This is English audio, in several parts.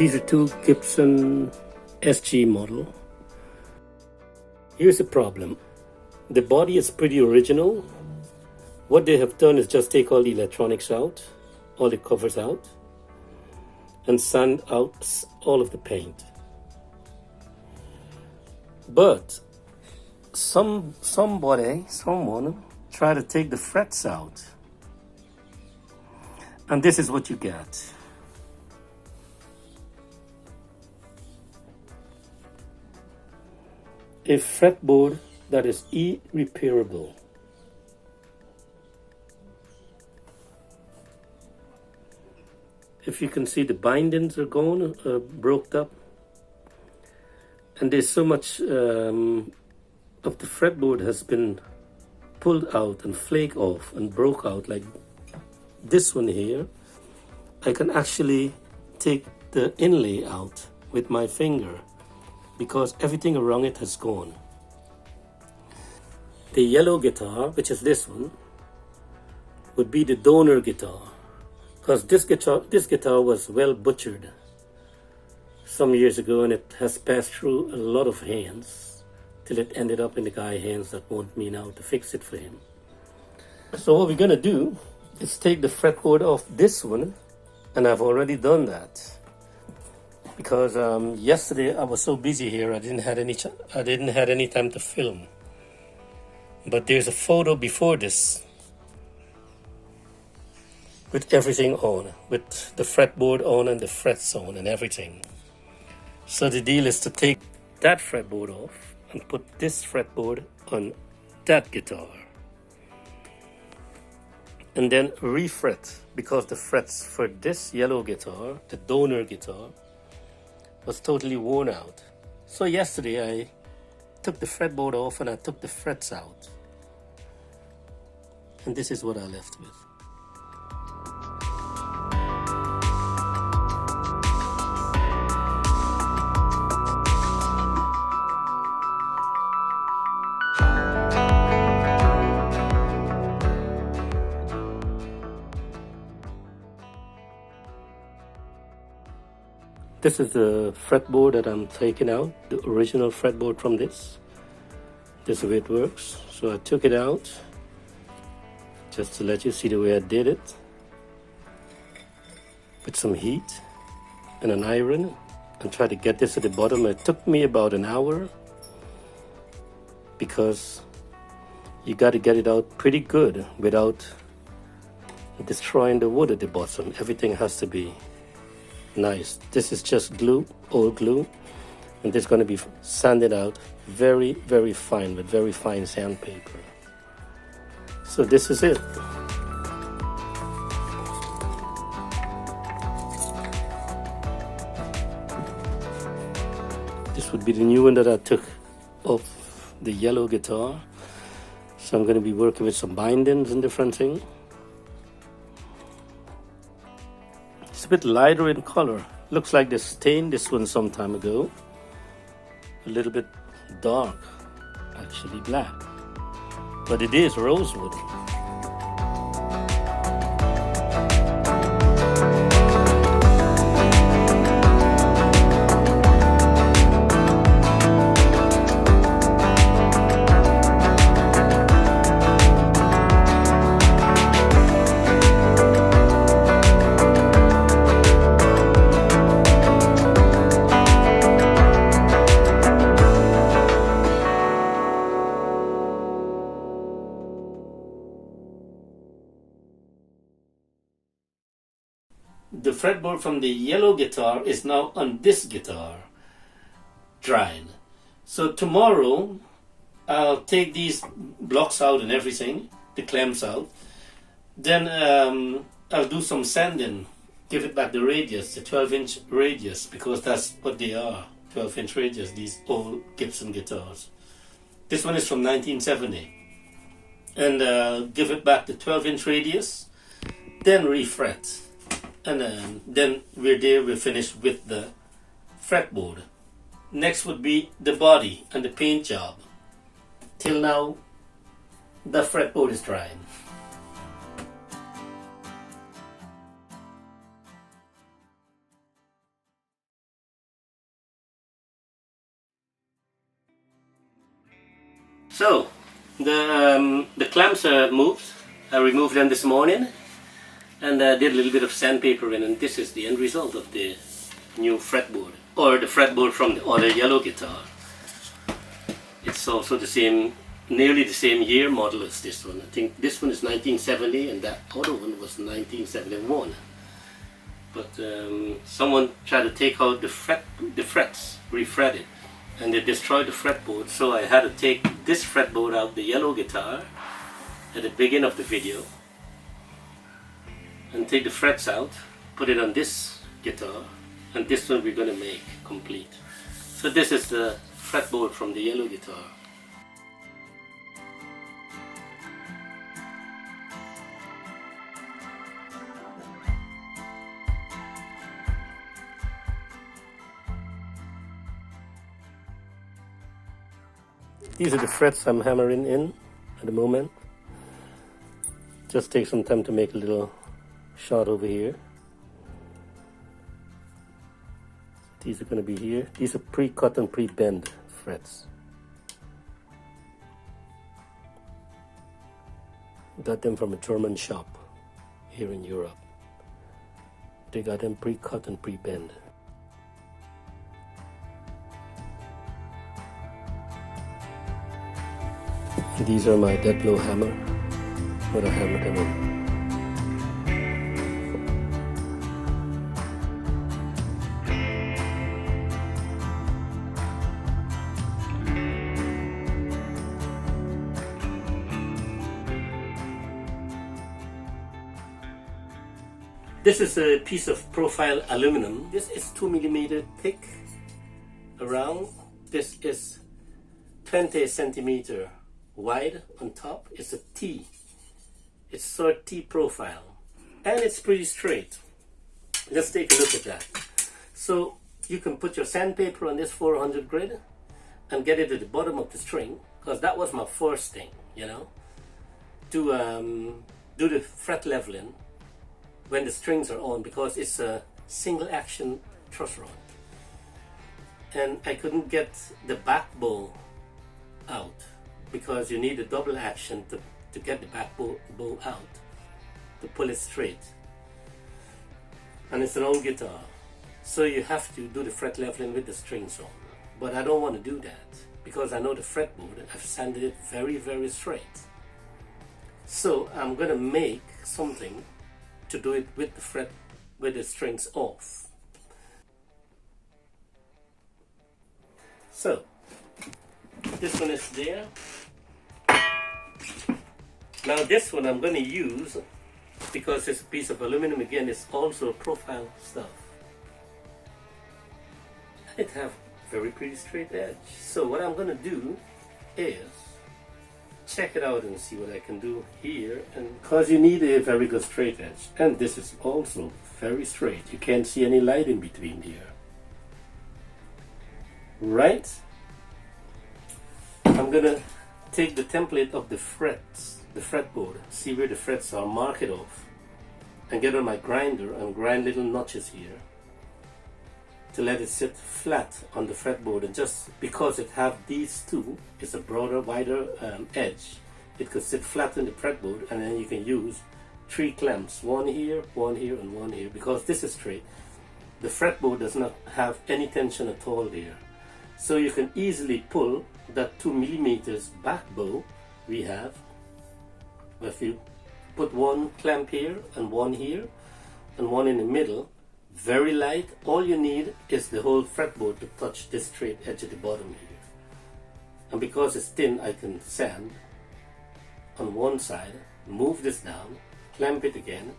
These are two Gibson SG model. Here's the problem. The body is pretty original. What they have done is just take all the electronics out, all the covers out, and sand out all of the paint. But someone tried to take the frets out, and this is what you get. A fretboard that is irreparable. If you can see, the bindings are gone, broke up, and there's so much of the fretboard has been pulled out and flaked off and broke out, like this one here. I can actually take the inlay out with my finger because everything around it has gone. The yellow guitar, which is this one, would be the donor guitar, because this guitar was well butchered some years ago, and it has passed through a lot of hands till it ended up in the guy's hands that want me now to fix it for him. So what we're gonna do is take the fretboard off this one, and I've already done that because yesterday I was so busy here I didn't have any time to film. But there's a photo before this with everything on, with the fretboard on and the frets on and everything. So the deal is to take that fretboard off and put this fretboard on that guitar, and then refret, because the frets for this yellow guitar, the donor guitar, was totally worn out. So yesterday I took the fretboard off and I took the frets out, and this is what I left with. This is the fretboard that I'm taking out, the original fretboard from this. This is the way it works. So I took it out just to let you see the way I did it, with some heat and an iron, and try to get this at the bottom. It took me about an hour because you got to get it out pretty good without destroying the wood at the bottom. Everything has to be nice. This is just glue, old glue, and this is going to be sanded out very, very fine with very fine sandpaper. So this is it. This would be the new one that I took off the yellow guitar. So I'm going to be working with some bindings and different things. It's a bit lighter in color. Looks like they stained this one some time ago. A little bit dark, actually black. But it is rosewood. The fretboard from the yellow guitar is now on this guitar, dried. So tomorrow I'll take these blocks out and everything, the clamps out. Then I'll do some sanding, give it back the radius, the 12-inch radius, because that's what they are, 12-inch radius, these old Gibson guitars. This one is from 1970. And give it back the 12-inch radius, then refret. And then we're finished with the fretboard. Next would be the body and the paint job. Till now, the fretboard is drying. So the clamps are moved. I removed them this morning and did a little bit of sandpaper in, and this is the end result of the new fretboard, or the fretboard from the other yellow guitar. It's also the same, nearly the same year model as this one. I think this one is 1970 and that other one was 1971. But someone tried to take out the frets, refret it, and they destroyed the fretboard. So I had to take this fretboard out, the yellow guitar, at the beginning of the video, and take the frets out, put it on this guitar, and this one we're going to make complete. So this is the fretboard from the yellow guitar. These are the frets I'm hammering in at the moment. Just take some time to make a little shot over here. These are going to be here. These are pre-cut and pre-bent frets. Got them from a German shop here in Europe. They got them pre-cut and pre-bent. These are my dead blow hammer, what I hammer them in. This is a piece of profile aluminum. This is 2mm thick around. This is 20 centimeter wide on top. It's a T. It's sort of T profile, and it's pretty straight. Let's take a look at that. So you can put your sandpaper on this 400 grit and get it at the bottom of the string, because that was my first thing, you know, to do the fret leveling when the strings are on, because it's a single action truss rod, and I couldn't get the back bow out, because you need a double action to get the back bow out, to pull it straight. And it's an old guitar, so you have to do the fret leveling with the strings on. But I don't want to do that, because I know the fretboard, I've sanded it very, very straight. So I'm going to make something to do it with the strings off. So this one is there. Now this one I'm going to use, because it's a piece of aluminum again, it's also profile stuff. It have very pretty straight edge. So what I'm going to do is check it out and see what I can do here, and because you need a very good straight edge, and this is also very straight. You can't see any light in between here. Right? I'm gonna take the template of the frets, the fretboard, see where the frets are, mark it off, and get on my grinder and grind little notches here to let it sit flat on the fretboard. And just because it have these two, it's a broader, wider edge, it could sit flat in the fretboard, and then you can use 3 clamps, one here, and one here. Because this is straight, the fretboard does not have any tension at all there, so you can easily pull that 2mm back bow we have. If you put one clamp here and one here and one in the middle, very light, all you need is the whole fretboard to touch this straight edge at the bottom here. And because it's thin, I can sand on one side, move this down, clamp it again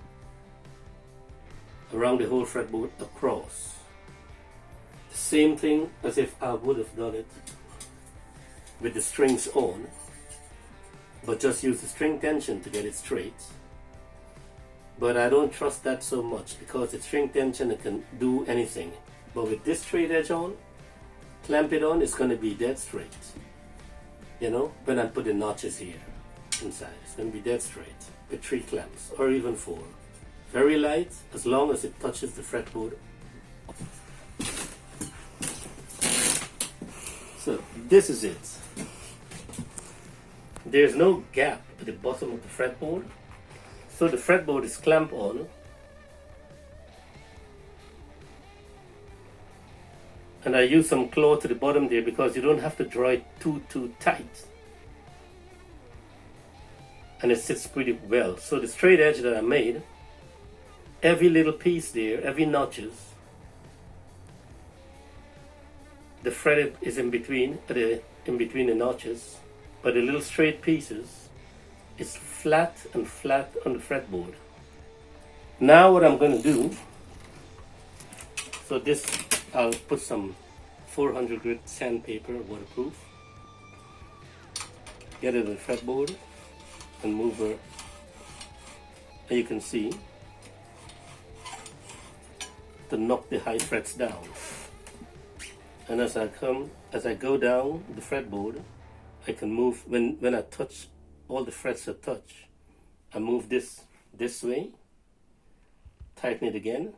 around the whole fretboard across. The same thing as if I would have done it with the strings on, but just use the string tension to get it straight. But I don't trust that so much, because the string tension, it can do anything. But with this straight edge on, clamp it on, it's going to be dead straight. You know, when I put the notches here inside, it's going to be dead straight with 3 clamps or even 4. Very light, as long as it touches the fretboard. So this is it. there's no gap at the bottom of the fretboard, so the fretboard is clamped on, and I use some cloth to the bottom there because you don't have to draw it too tight, and it sits pretty well. So the straight edge that I made, every little piece there, every notches, the fretted is in between the notches, but the little straight pieces is flat and flat on the fretboard. Now what I'm going to do, so this, I'll put some 400 grit sandpaper, waterproof, get it on the fretboard and move her, and you can see, to knock the high frets down. And as I go down the fretboard, I can move, when I touch, all the frets I touch, I move this way, tighten it again,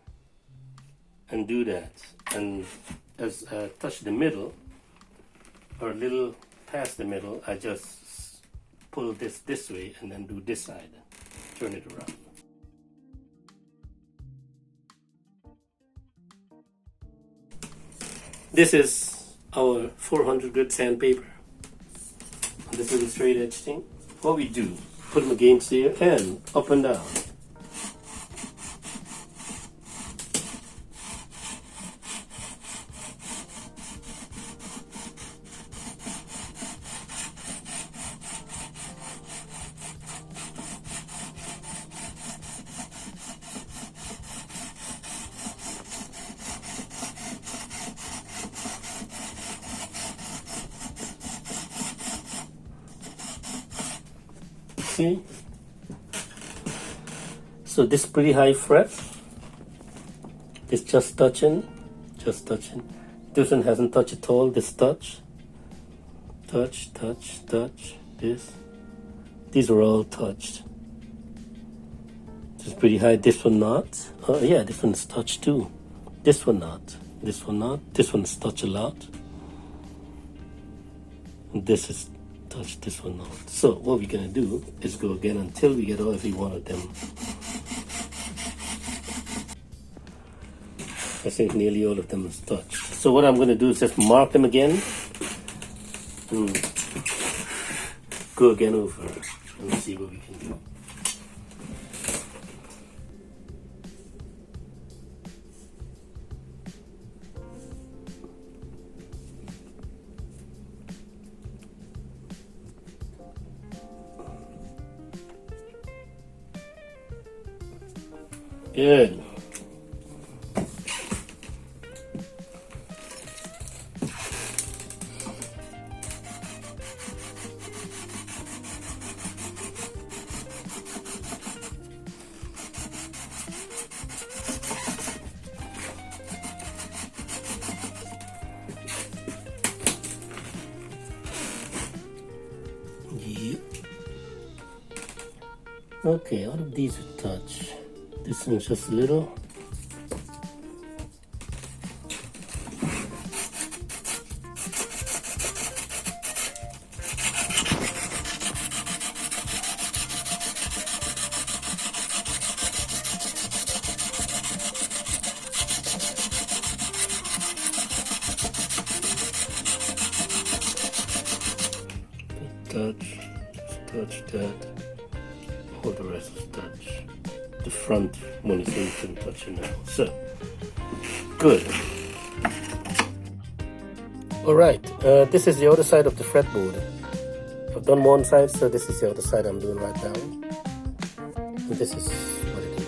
and do that. And as I touch the middle, or a little past the middle, I just pull this way and then do this side, turn it around. This is our 400 grit sandpaper. This is a straight edge thing. What we do, put them against here and up and down. See? So this pretty high fret, it's just touching. This one hasn't touched at all. This touch, this. These are all touched. This is pretty high. This one not. Oh yeah, this one's touched too. This one not. This one not. This one's touched a lot. And this is touch, this one not. So what we're gonna do is go again until we get every one of them. I think nearly all of them is touched. So what I'm gonna do is just mark them again and go again over and see what we can do. Good. Yep. Okay, out of these we touch. This one's just a little. Touch that. All the rest is touch. The front one is even touching now. So, good. Alright, this is the other side of the fretboard. I've done one side, so this is the other side I'm doing right now. And this is what it is.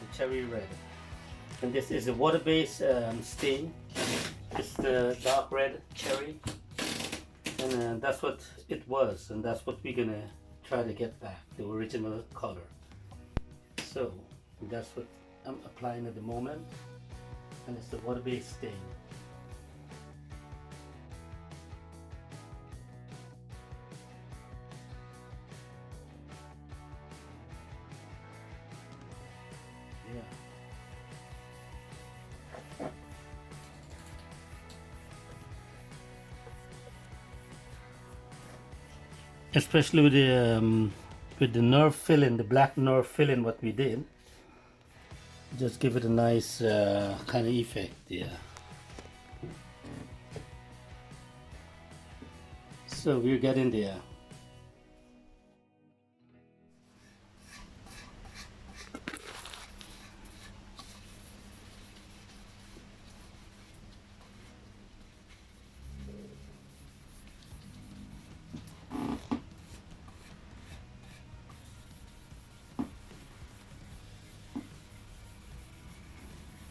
the cherry red. And this is a water-based stain. It's the dark red cherry. And that's what it was, and that's what we're gonna try to get back, the original color. So that's what I'm applying at the moment, and it's the water-based stain. Especially with the nerve filling, the black nerve filling, what we did, just give it a nice kind of effect. Yeah. So we're getting there.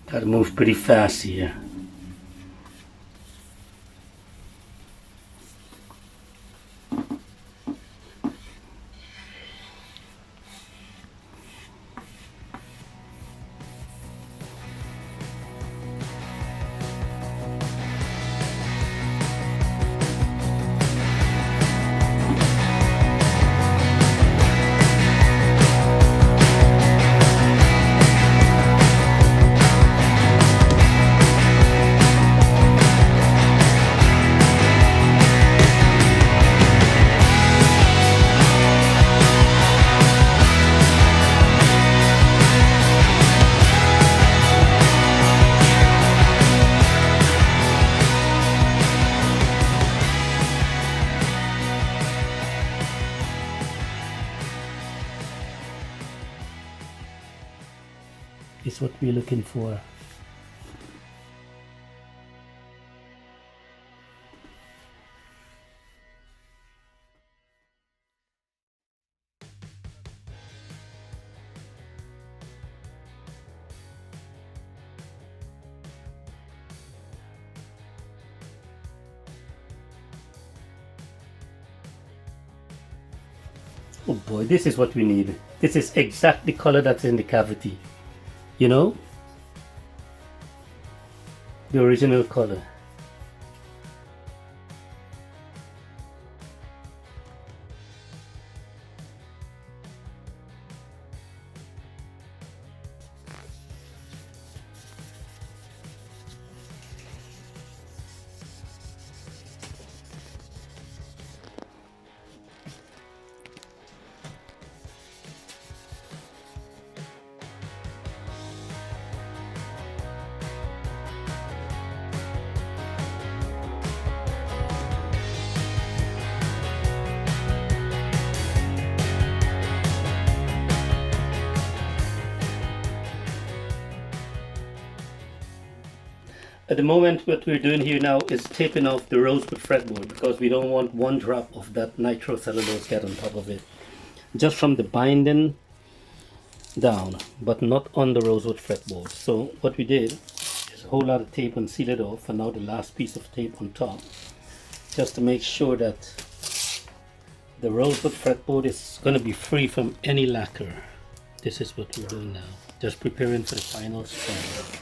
Gotta move pretty fast here. Is what we're looking for. Oh boy, this is what we need. This is exact the color that's in the cavity. You know? The original color. At the moment, what we're doing here now is taping off the rosewood fretboard because we don't want one drop of that nitrocellulose get on top of it. Just from the binding down, but not on the rosewood fretboard. So what we did is a whole lot of tape and seal it off, and now the last piece of tape on top, just to make sure that the rosewood fretboard is going to be free from any lacquer. This is what we're doing now, just preparing for the final spray.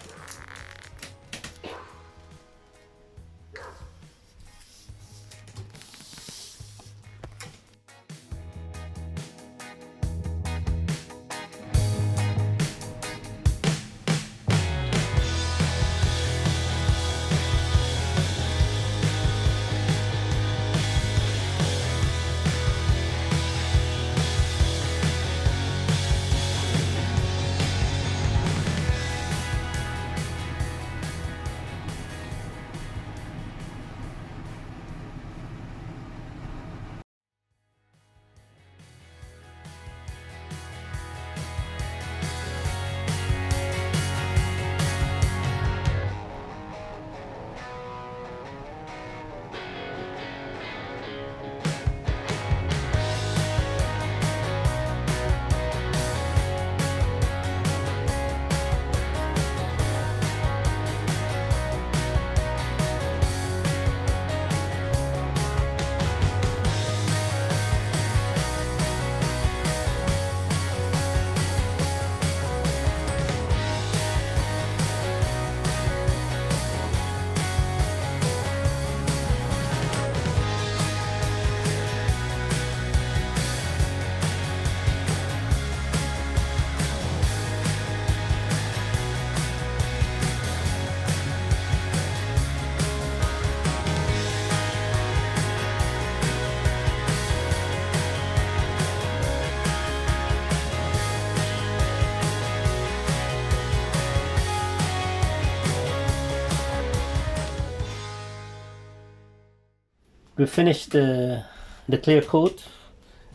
We finished the clear coat,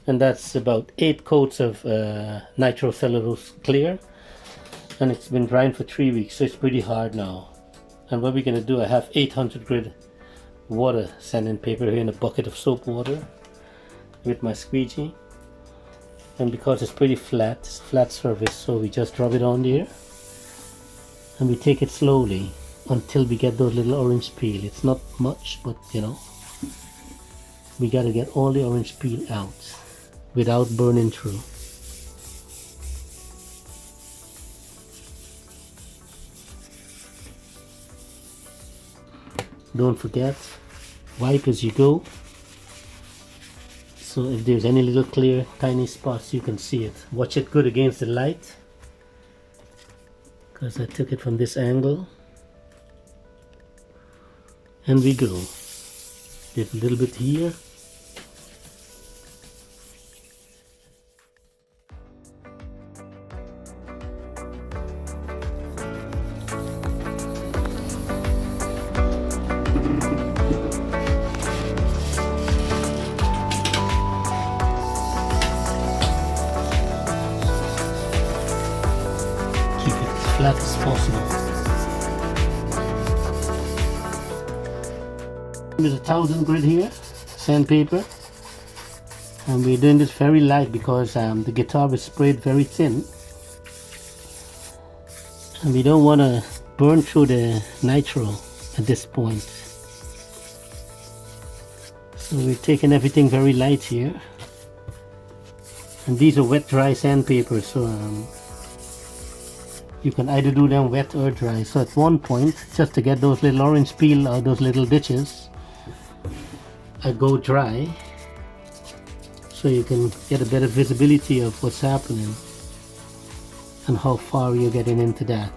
and that's about 8 coats of nitrocellulose clear, and it's been drying for 3 weeks, so it's pretty hard now. And what we're going to do, I have 800 grit water sanding paper here in a bucket of soap water with my squeegee, and because it's pretty flat, it's flat surface, so we just rub it on there and we take it slowly until we get those little orange peel. It's not much, but you know, we got to get all the orange peel out without burning through. Don't forget, wipe as you go, so if there's any little clear tiny spots you can see it. Watch it good against the light, because I took it from this angle. And we go. Get a little bit here. Keep it as flat as possible. With 1000 grit here, sandpaper, and we're doing this very light because the guitar is sprayed very thin, and we don't want to burn through the nitro at this point. So we're taking everything very light here, and these are wet dry sandpaper, so you can either do them wet or dry. So at one point, just to get those little orange peel out, those little ditches, I go dry, so you can get a better visibility of what's happening and how far you're getting into that.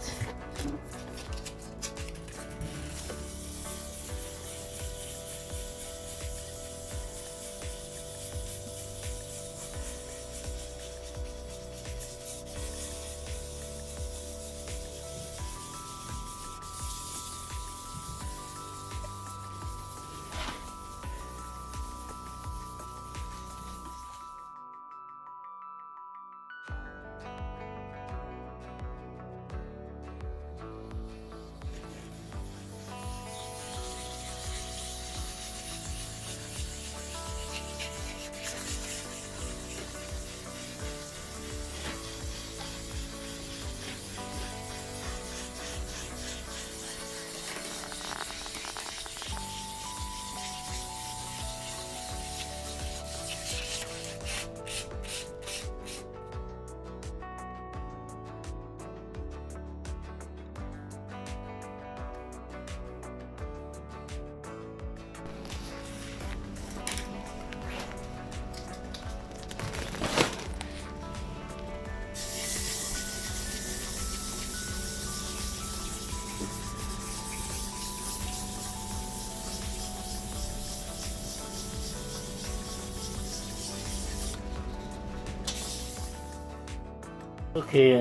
Okay,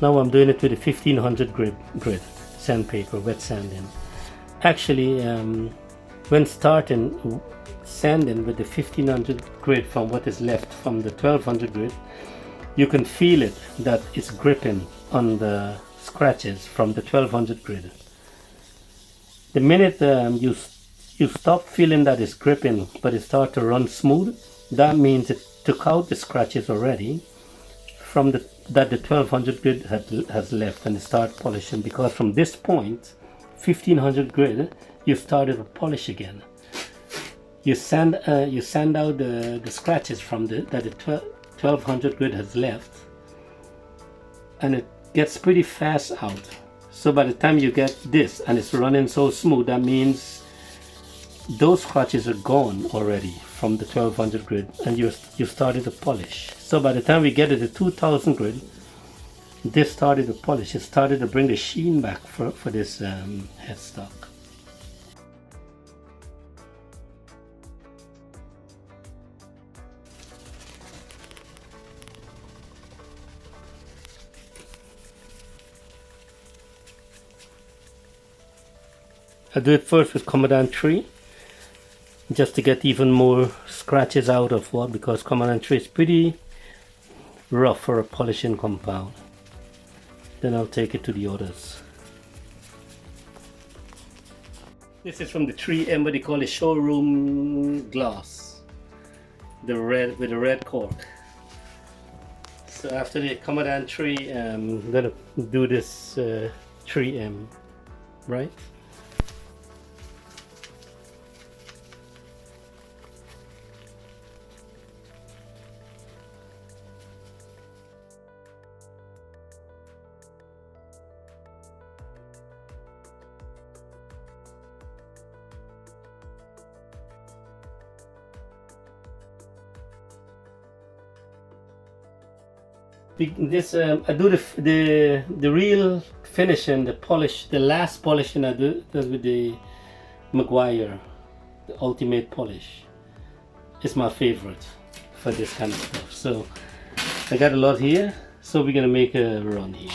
now I'm doing it with a 1500 grit sandpaper, wet sanding. Actually, when starting sanding with the 1500 grit from what is left from the 1200 grit, you can feel it that it's gripping on the scratches from the 1200 grit. The minute you stop feeling that it's gripping but it starts to run smooth, that means it took out the scratches already from that the 1200 grit has left, and it start polishing, because from this point 1500 grit you started to polish again. You sand out the scratches from the 1200 grit has left, and it gets pretty fast out. So by the time you get this and it's running so smooth, that means those scratches are gone already from the 1200 grit, and you started to polish. So by the time we get to the 2000 grit, this started to polish. It started to bring the sheen back for this headstock. I do it first with Commandant 3. just to get even more scratches out of what, because Commandant 3 is pretty rough for a polishing compound. Then I'll take it to the others. This is from the 3M, what they call the showroom glass, the red with the red cork. So after the Commandant 3, I'm gonna do this 3M, right? This I do the real finishing, the polish, the last polishing I do does with the Maguire, the ultimate polish. It's my favorite for this kind of stuff. So I got a lot here, so we're gonna make a run here.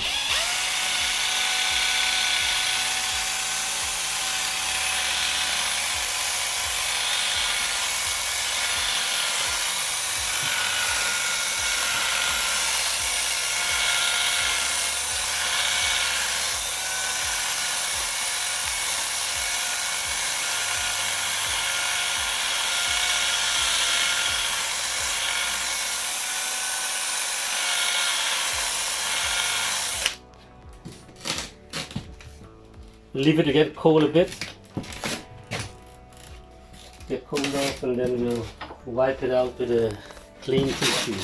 Leave it to get cold a bit. Get cooled off, and then we'll wipe it out with a clean tissue.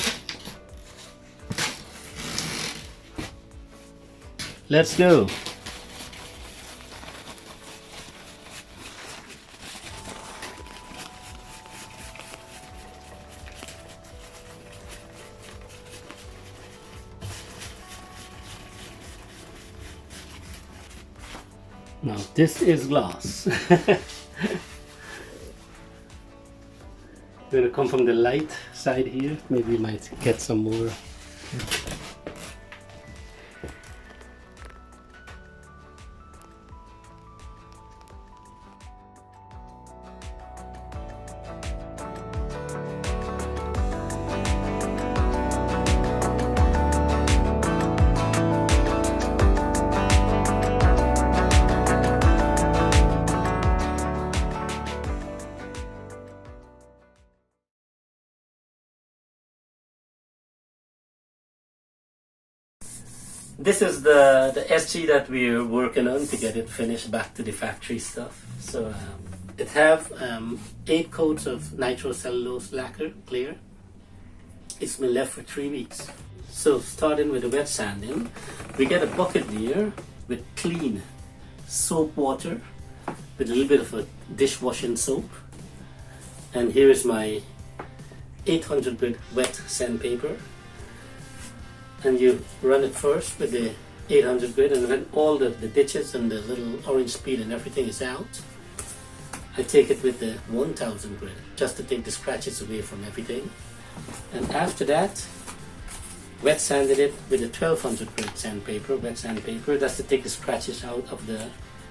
Let's go. Now this is glass. We're gonna come from the light side here. Maybe we might get some more. This is the SG that we're working on to get it finished back to the factory stuff. So it have 8 coats of nitrocellulose lacquer, clear. It's been left for 3 weeks. So starting with the wet sanding, we get a bucket here with clean soap water with a little bit of a dishwashing soap. And here is my 800 grit wet sandpaper. And you run it first with the 800 grit, and when all the ditches and the little orange speed and everything is out, I take it with the 1000 grit just to take the scratches away from everything. And after that, wet sanded it with the 1200 grit sandpaper, wet sandpaper, that's to take the scratches out of the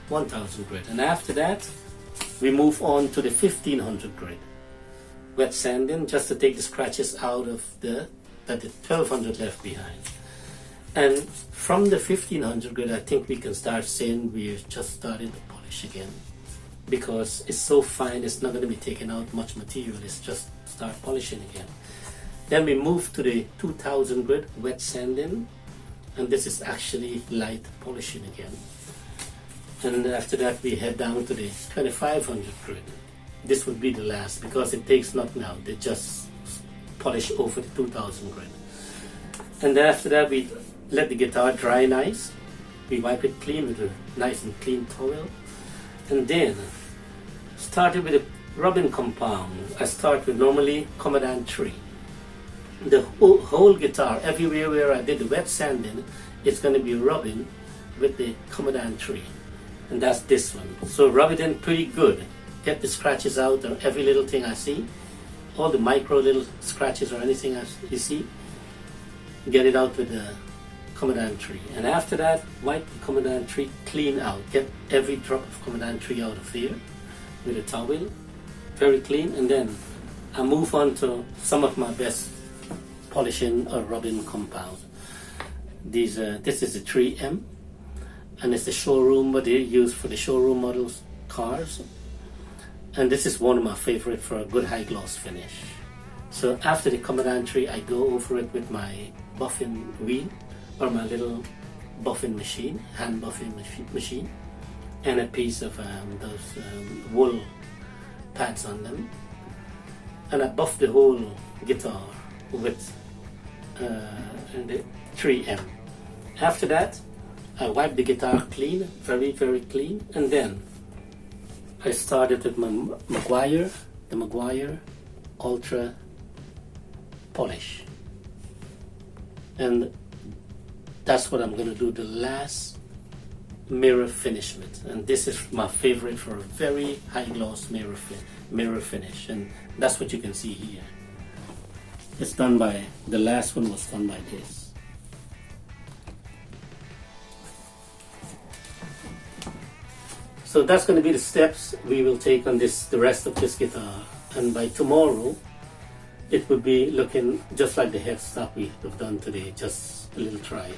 1000 grit. And after that, we move on to the 1500 grit wet sanding just to take the scratches out of the 1200 left behind. And from the 1500 grit, I think we can start saying we're just starting to polish again, because it's so fine, it's not going to be taking out much material, it's just start polishing again. Then we move to the 2000 grit wet sanding, and this is actually light polishing again. And after that we head down to the 2500 grit. This would be the last, because it takes nothing out, they just polish over the 2000 grit. And then after that we let the guitar dry nice. We wipe it clean with a nice and clean towel. And then started with a rubbing compound. I start with normally Commandant 3. The whole guitar, everywhere where I did the wet sanding, it's going to be rubbing with the Commandant 3. And that's this one. So rub it in pretty good. Get the scratches out of every little thing I see. All the micro little scratches or anything you see, get it out with the Commandant 3. And after that, wipe the Commandant 3 clean out. Get every drop of Commandant 3 out of here with a towel. very clean, and then I move on to some of my best polishing or rubbing compound. This is the 3M, and it's the showroom, what they use for the showroom models cars, and this is one of my favorite for a good high gloss finish. So after the Commandant 3, I go over it with my buffing wheel or my little buffing machine, hand buffing machine, and a piece of those wool pads on them, and I buff the whole guitar with the 3M. After that, I wipe the guitar clean, very clean, and then I started with my the Maguire Ultra Polish, and that's what I'm going to do the last mirror finish with. And this is my favorite for a very high gloss mirror finish, and that's what you can see here. It's done by, the last one was done by this. So that's going to be the steps we will take on the rest of this guitar, and by tomorrow it will be looking just like the headstock we have done today, just a little trial.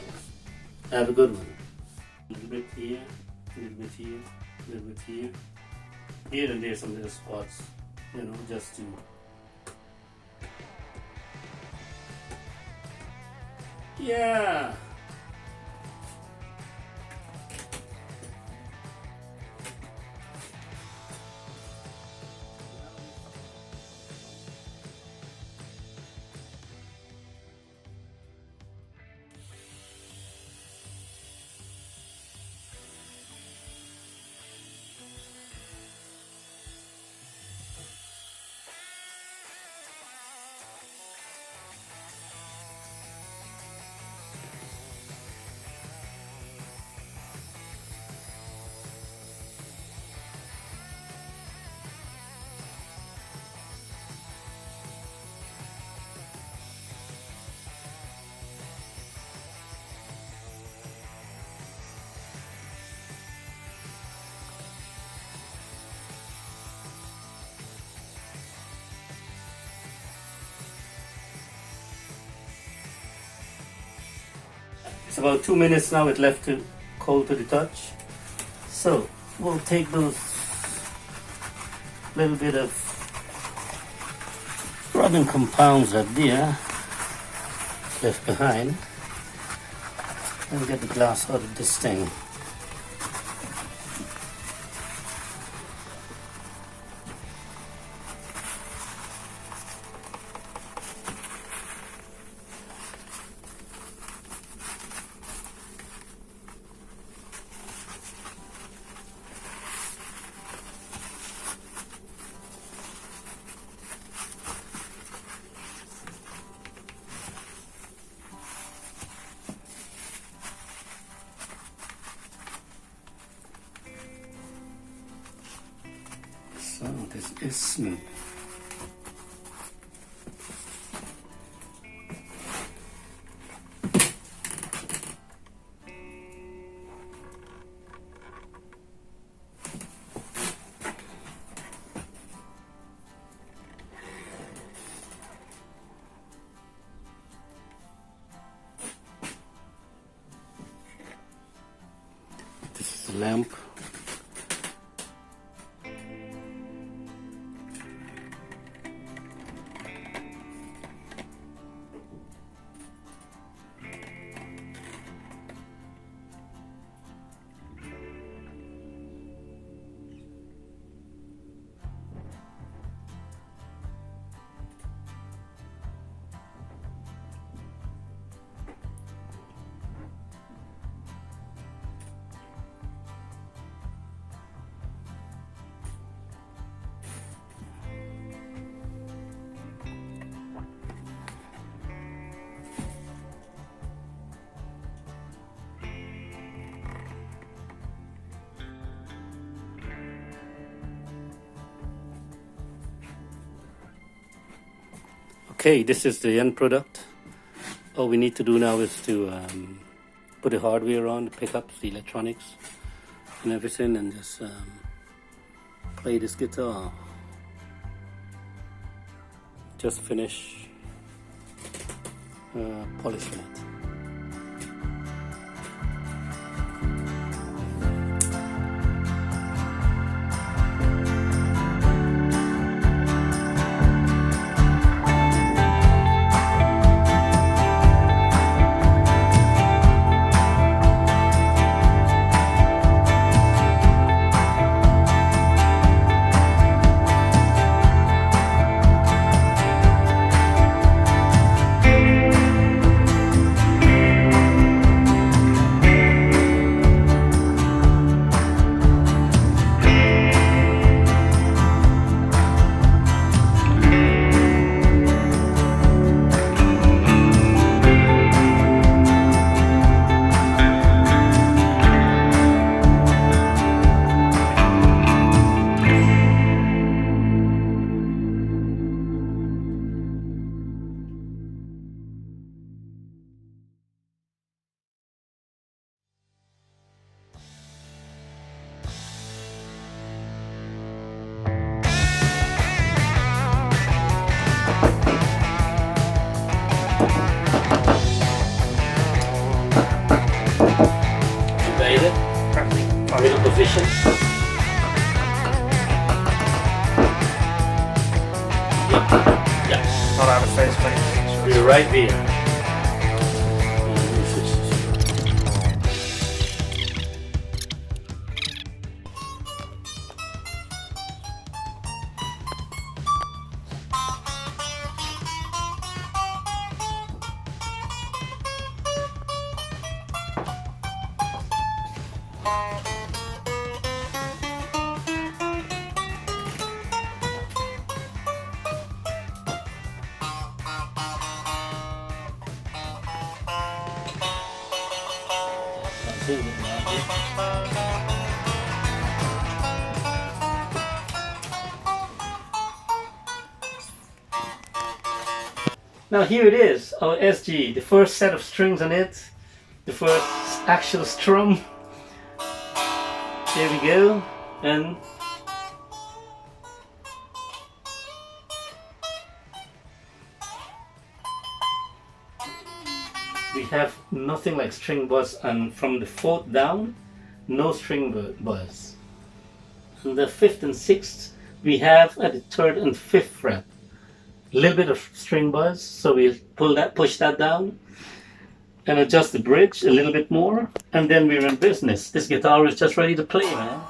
Have a good one. A little bit here, a little bit here, a little bit here. Here and there some little spots, you know, just to yeah. It's about 2 minutes now, it left to cold to the touch. So we'll take those little bit of rubbing compounds that there left behind and get the glass out of this thing. So this is smooth. This is the lamp. Okay, this is the end product. All we need to do now is to put the hardware on, the pickups, the electronics, and everything, and just play this guitar. just finish polishing it. Middle position. Yeah. Not out of phase, mate. We're right there. Now here it is, our SG, the first set of strings on it, the first actual strum. There we go, and we have nothing like string buzz, and from the 4th down, no string buzz. And the 5th and 6th we have at the 3rd and 5th fret. A little bit of string buzz, so we'll push that down and adjust the bridge a little bit more, and then we're in business. This guitar is just ready to play, man.